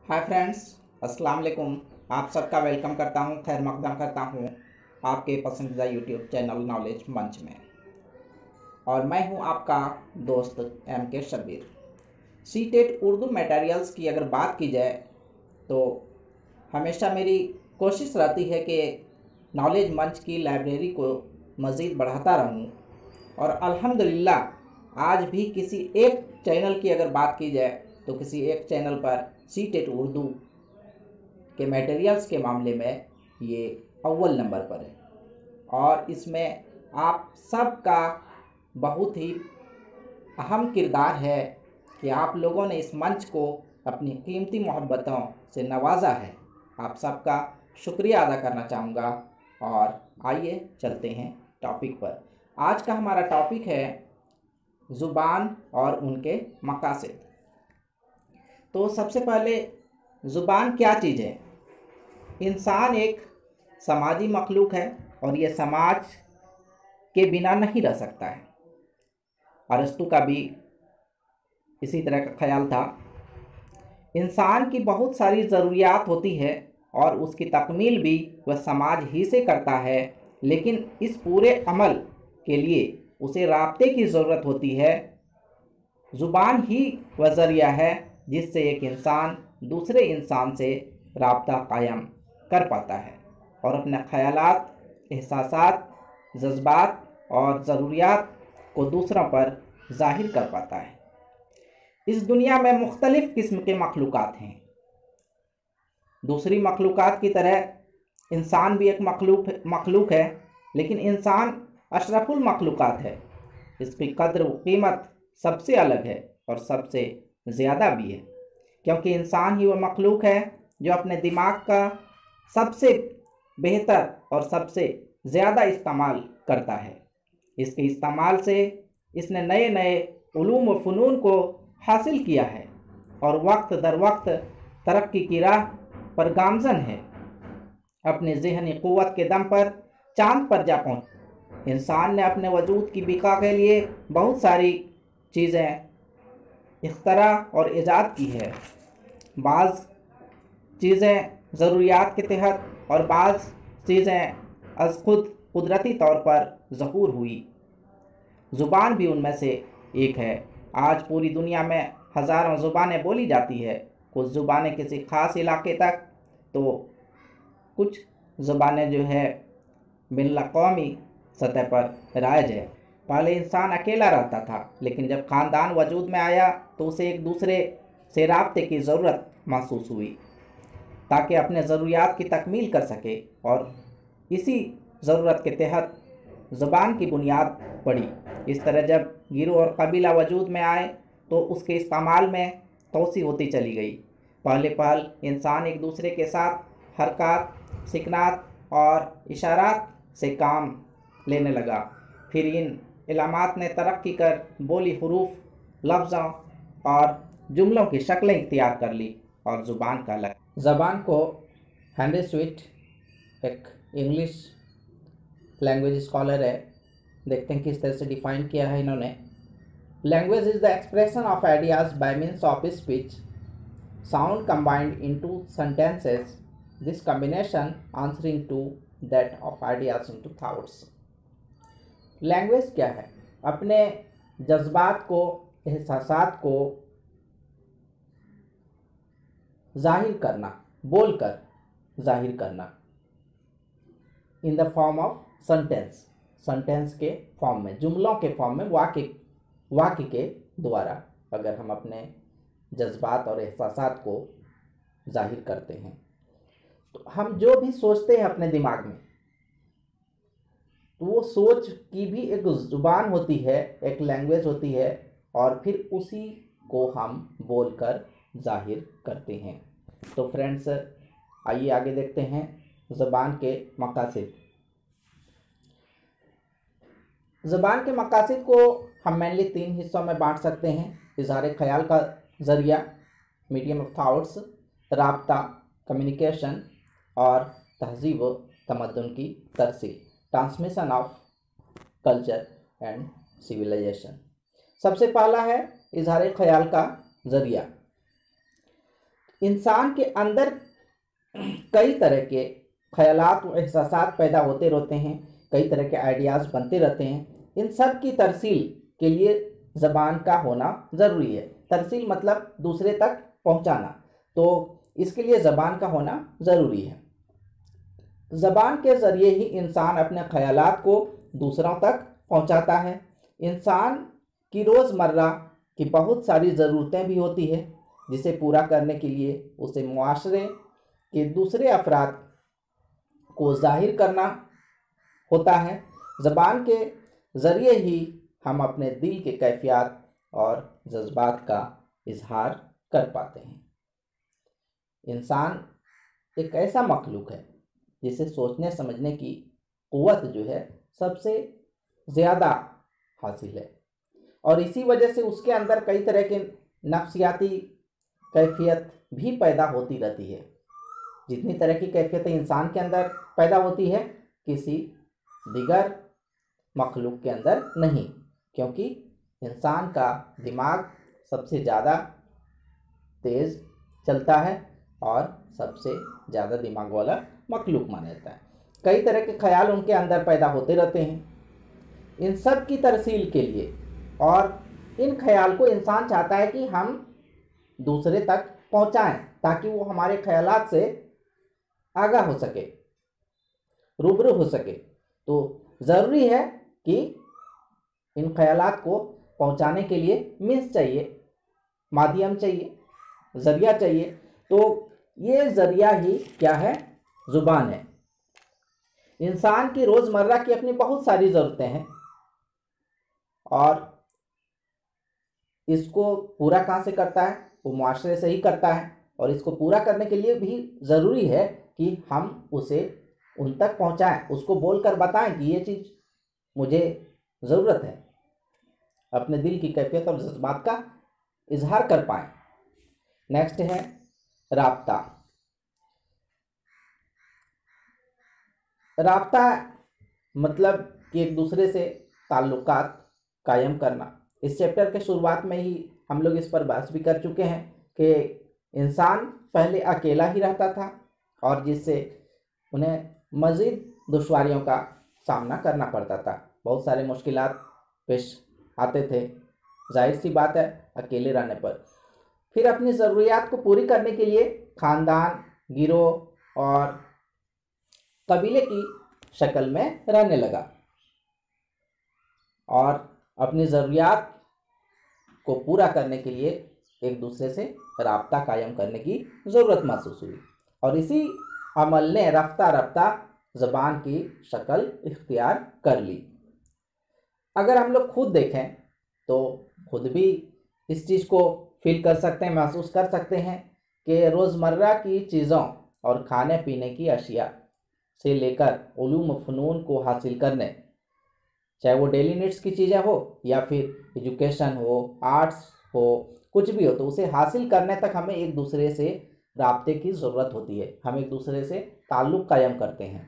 Hi friends, अस्सलाम वालेकुम। आप सबका वेलकम करता हूं, खैर मकदम करता हूं आपके पसंदीदा यूट्यूब चैनल नॉलेज मंच में। और मैं हूं आपका दोस्त MK Shabbir. CTET Urdu materials की अगर बात की जाए तो हमेशा मेरी कोशिश रहती है कि नॉलेज मंच की लाइब्रेरी को मज़ीद बढ़ाता रहूं। और अल्हम्दुलिल्लाह आज भी किसी एक चैनल की अगर बात की जाए तो किसी एक चैनल पर सीटेट उर्दू के मटेरियल्स के मामले में ये अव्वल नंबर पर है। और इसमें आप सबका बहुत ही अहम किरदार है कि आप लोगों ने इस मंच को अपनी कीमती मोहब्बतों से नवाजा है। आप सबका शुक्रिया अदा करना चाहूँगा। और आइए चलते हैं टॉपिक पर। आज का हमारा टॉपिक है ज़ुबान और उनके मकासद। तो सबसे पहले ज़ुबान क्या चीज़ है? इंसान एक समाजी मखलूक है और ये समाज के बिना नहीं रह सकता है। अरस्तु का भी इसी तरह का ख्याल था। इंसान की बहुत सारी ज़रूरियात होती है और उसकी तकमील भी वह समाज ही से करता है, लेकिन इस पूरे अमल के लिए उसे राब्ते की ज़रूरत होती है। ज़ुबान ही वह ज़रिया है जिससे एक इंसान दूसरे इंसान से राब्ता कायम कर पाता है और अपने ख़यालात, एहसासात, जज्बात और ज़रूरियात को दूसरों पर ज़ाहिर कर पाता है। इस दुनिया में मुख्तलिफ़ किस्म के मखलूक़ात हैं। दूसरी मखलूक़ात की तरह इंसान भी एक मखलूक है, लेकिन इंसान अशरफुल मखलूक़ात है। इसकी कद्र व कीमत सबसे अलग है और सबसे ज़्यादा भी है, क्योंकि इंसान ही वह मखलूक है जो अपने दिमाग का सबसे बेहतर और सबसे ज़्यादा इस्तेमाल करता है। इसके इस्तेमाल से इसने नए नए उलूम व फ़नून को हासिल किया है और वक्त दर वक्त तरक्की की राह पर गामज़न है। अपने ज़हनी क़ुव्वत के दम पर चाँद पर जा पहुँचा। इंसान ने अपने वजूद की बिका के लिए बहुत सारी चीज़ें इख्तरा और ईजाद की है। बाज़ चीज़ें ज़रूरियात के तहत और बाज़ चीज़ें अज़ खुद कुदरती तौर पर ज़हूर हुई। ज़ुबान भी उनमें से एक है। आज पूरी दुनिया में हज़ारों ज़ुबानें बोली जाती है। कुछ ज़ुबानें किसी ख़ास इलाके तक, तो कुछ ज़ुबानें जो है बिन अक़वामी सतह पर राइज है। पहले इंसान अकेला रहता था, लेकिन जब ख़ानदान वजूद में आया तो उसे एक दूसरे से राब्ते की ज़रूरत महसूस हुई ताकि अपने ज़रूरियात की तकमील कर सके, और इसी ज़रूरत के तहत ज़ुबान की बुनियाद पड़ी। इस तरह जब गिरोह और कबीला वजूद में आए तो उसके इस्तेमाल में तोसी होती चली गई। पहले पहल इंसान एक दूसरे के साथ हरकत, सिकनात और इशारात से काम लेने लगा। फिर इन इलामात ने तरक्की कर बोली, हरूफ, लफ्ज़ों और जुमलों की शक्लें इख्तियार कर ली और ज़ुबान का लग। ज़बान को हेनरी स्वीट, एक इंग्लिश लैंग्वेज स्कॉलर है, देखते हैं किस तरह से डिफ़ाइन किया है इन्होंने। Language is the expression of ideas by means of speech, sound combined into sentences, this combination answering to that of ideas into thoughts. Language क्या है? अपने जज्बात को, एहसासात को जाहिर करना, बोलकर जाहिर करना, in the form of sentence, sentence के फॉर्म में, जुमलों के फॉर्म में, वाक्य के द्वारा अगर हम अपने जज्बात और एहसासात को जाहिर करते हैं तो हम जो भी सोचते हैं अपने दिमाग में, तो वो सोच की भी एक ज़ुबान होती है, एक लैंग्वेज होती है, और फिर उसी को हम बोलकर जाहिर करते हैं। तो फ्रेंड्स, आइए आगे देखते हैं ज़बान के मकासद। ज़बान के मकासद को हम मेनली 3 हिस्सों में बांट सकते हैं: इज़हार ख्याल का ज़रिया, मीडियम ऑफ थाट्स, राब्ता, कम्युनिकेशन, और तहज़ीब व तमद्दुन की तरसील, transmission of culture and civilization. सबसे पहला है इज़हार ख्याल का ज़रिया। इंसान के अंदर कई तरह के ख़यालात और एहसासात पैदा होते रहते हैं, कई तरह के आइडियाज़ बनते रहते हैं। इन सब की तरसील के लिए ज़बान का होना ज़रूरी है। तरसील मतलब दूसरे तक पहुंचाना, तो इसके लिए ज़बान का होना ज़रूरी है। ज़बान के ज़रिए ही इंसान अपने ख़यालात को दूसरों तक पहुंचाता है। इंसान की रोज़मर्रा की बहुत सारी ज़रूरतें भी होती है, जिसे पूरा करने के लिए उसे मुआशरे के दूसरे अफराद को ज़ाहिर करना होता है। ज़बान के ज़रिए ही हम अपने दिल के कैफियत और जज्बात का इजहार कर पाते हैं। इंसान एक ऐसा मखलूक है जिसे सोचने समझने की क़ुव्वत जो है सबसे ज़्यादा हासिल है, और इसी वजह से उसके अंदर कई तरह के नफ्सियाती कैफियत भी पैदा होती रहती है। जितनी तरह की कैफियतें इंसान के अंदर पैदा होती है, किसी दिगर मखलूक के अंदर नहीं, क्योंकि इंसान का दिमाग सबसे ज़्यादा तेज़ चलता है और सबसे ज़्यादा दिमाग वाला मखलूक माना जाता है। कई तरह के ख्याल उनके अंदर पैदा होते रहते हैं। इन सब की तरसील के लिए, और इन ख्याल को इंसान चाहता है कि हम दूसरे तक पहुंचाएं, ताकि वो हमारे ख्यालात से आगाह हो सके, रूबरू हो सके। तो ज़रूरी है कि इन ख्यालात को पहुंचाने के लिए मीन्स चाहिए, माध्यम चाहिए, ज़रिया चाहिए। तो ये ज़रिया ही क्या है? ज़ुबान है। इंसान की रोज़मर्रा की अपनी बहुत सारी ज़रूरतें हैं, और इसको पूरा कहाँ से करता है? वो मुआशरे से ही करता है, और इसको पूरा करने के लिए भी ज़रूरी है कि हम उसे उन तक पहुँचाएँ, उसको बोलकर बताएं कि ये चीज़ मुझे ज़रूरत है, अपने दिल की कैफियत और जज्बात का इजहार कर पाएँ। नेक्स्ट है राब्ता। राब्ता मतलब कि एक दूसरे से ताल्लुकात कायम करना। इस चैप्टर के शुरुआत में ही हम लोग इस पर बहस भी कर चुके हैं कि इंसान पहले अकेला ही रहता था, और जिससे उन्हें मज़ीद दुश्वारियों का सामना करना पड़ता था, बहुत सारे मुश्किलात पेश आते थे। जाहिर सी बात है, अकेले रहने पर फिर अपनी ज़रूरियात को पूरी करने के लिए ख़ानदान, गिरोह और कबीले की शक्ल में रहने लगा, और अपनी ज़रूरियात को पूरा करने के लिए एक दूसरे से राब्ता कायम करने की ज़रूरत महसूस हुई, और इसी अमल ने रफ्ता रफ्ता ज़बान की शक्ल इख्तियार कर ली। अगर हम लोग खुद देखें तो खुद भी इस चीज़ को फील कर सकते हैं, महसूस कर सकते हैं कि रोज़मर्रा की चीज़ों और खाने पीने की अशिया से लेकर उलूम फ़नून को हासिल करने, चाहे वो डेली नीड्स की चीज़ें हो या फिर एजुकेशन हो, आर्ट्स हो, कुछ भी हो, तो उसे हासिल करने तक हमें एक दूसरे से राब्ते की ज़रूरत होती है। हम एक दूसरे से ताल्लुक़ कायम करते हैं।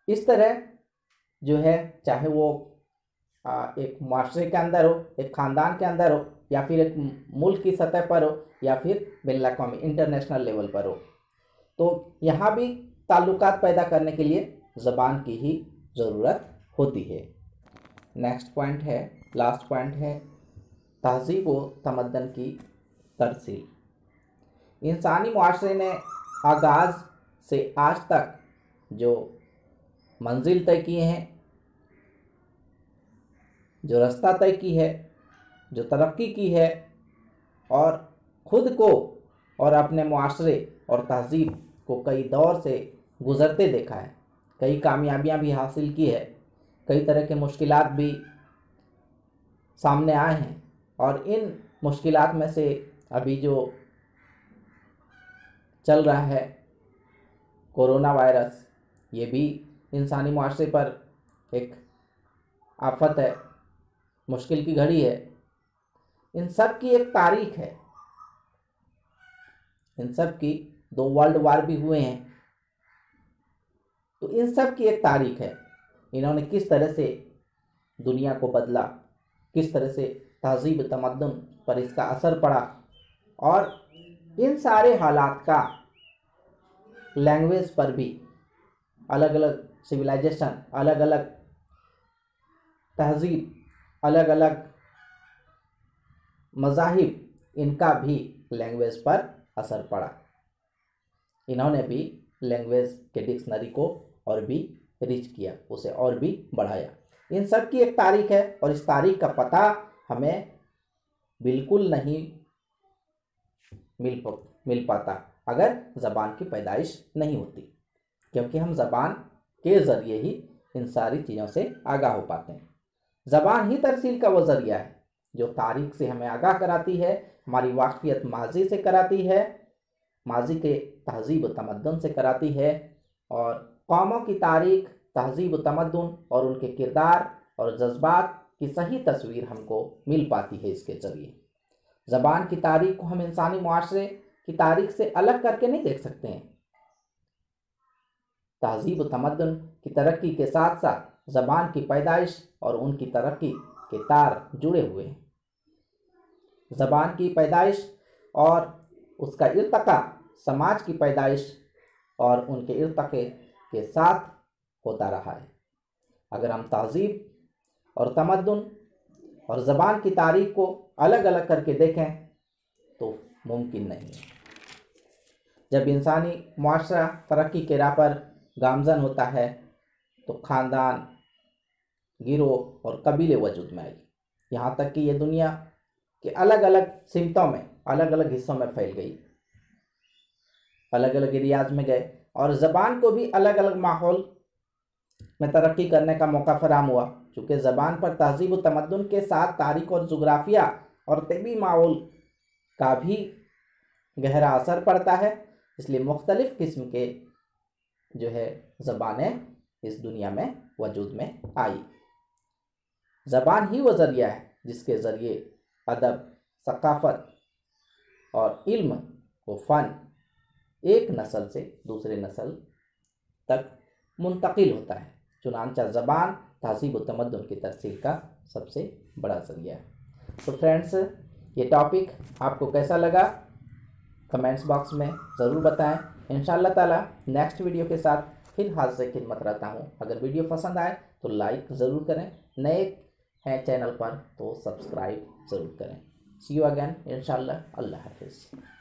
इस तरह जो है, चाहे वो एक माशरे के अंदर हो, एक ख़ानदान के अंदर हो, या फिर एक मुल्क की सतह पर हो, या फिर बिन-अक़वामी इंटरनेशनल लेवल पर हो, तो यहाँ भी ताल्लुकात पैदा करने के लिए ज़बान की ही ज़रूरत होती है। नेक्स्ट पॉइंट है, लास्ट पॉइंट है, तहज़ीब व तमद्दन की तरसील। इंसानी मुआशरे ने आगाज़ से आज तक जो मंजिल तय किए हैं, जो रास्ता तय की है, जो तरक्की की है, और ख़ुद को और अपने मुआशरे और तहज़ीब को कई दौर से गुज़रते देखा है, कई कामयाबियाँ भी हासिल की है, कई तरह के मुश्किलात भी सामने आए हैं, और इन मुश्किलात में से अभी जो चल रहा है कोरोना वायरस, ये भी इंसानी मुआशरे पर एक आफत है, मुश्किल की घड़ी है। इन सब की एक तारीख है, इन सब की 2 वर्ल्ड वार भी हुए हैं, तो इन सब की एक तारीख है। इन्होंने किस तरह से दुनिया को बदला, किस तरह से तहज़ीब तमद्दुन पर इसका असर पड़ा, और इन सारे हालात का लैंग्वेज पर भी, अलग अलग सिविलाइजेशन, अलग अलग तहजीब, अलग अलग मज़ाहिब, इनका भी लैंग्वेज पर असर पड़ा। इन्होंने भी लैंग्वेज के डिक्शनरी को और भी रिच किया, उसे और भी बढ़ाया। इन सब की एक तारीख है और इस तारीख का पता हमें बिल्कुल नहीं मिल पाता अगर ज़बान की पैदाइश नहीं होती, क्योंकि हम ज़बान के ज़रिए ही इन सारी चीज़ों से आगाह हो पाते हैं। ज़बान ही तरसील का वो ज़रिया है जो तारीख से हमें आगाह कराती है, हमारी वाक़फ़ियत माजी से कराती है, माजी के तहज़ीब व तमद्दुन से कराती है, और कौमों की तारीख, तहज़ीब व तमद्दुन और उनके किरदार और जज्बात की सही तस्वीर हमको मिल पाती है इसके ज़रिए। ज़बान की तारीख को हम इंसानी मुआशरे की तारीख से अलग करके नहीं देख सकते हैं। तहज़ीब व तमद्दुन की तरक्की के साथ साथ ज़बान की पैदाइश और उनकी तरक्की के तार जुड़े हुए हैं। ज़बान की पैदाइश और उसका इर्तका समाज की पैदाइश और उनके इर्तके के साथ होता रहा है। अगर हम तहज़ीब और तमद्दुन और ज़बान की तारीख को अलग अलग करके देखें तो मुमकिन नहीं है। जब इंसानी मुआशरा तरक्की के राह पर गामज़न होता है तो ख़ानदान, गिरोह और कबीले वजूद में आई, यहाँ तक कि ये दुनिया के अलग अलग सिमतों में, अलग अलग हिस्सों में फैल गई, अलग अलग एरियाज में गए, और ज़बान को भी अलग अलग माहौल में तरक्की करने का मौका फराहम हुआ। चूँकि ज़बान पर तहज़ीब व तमद्दुन के साथ तारीख़ और जुग्राफिया और तबी माहौल का भी गहरा असर पड़ता है, इसलिए मुख्तलिफ़ किस्म के जो है ज़बानें इस दुनिया में वजूद में आई। ज़बान ही वो ज़रिया है जिसके ज़रिए अदब, सकाफ़त और इल्म व फ़न एक नस्ल से दूसरे नस्ल तक मुंतकिल होता है। चुनांचा ज़बान तहज़ीब व तमद्दुन की तरसील का सबसे बड़ा ज़रिया है। तो फ्रेंड्स, ये टॉपिक आपको कैसा लगा कमेंट्स बॉक्स में ज़रूर बताएं। इंशाअल्लाह ताला नेक्स्ट वीडियो के साथ फिर हाज़िर से खिदमत रहता हूँ। अगर वीडियो पसंद आए तो लाइक ज़रूर करें, नए हैं चैनल पर तो सब्सक्राइब ज़रूर करें। सी यू अगेन इंशाअल्लाह। अल्लाह हाफ़िज़।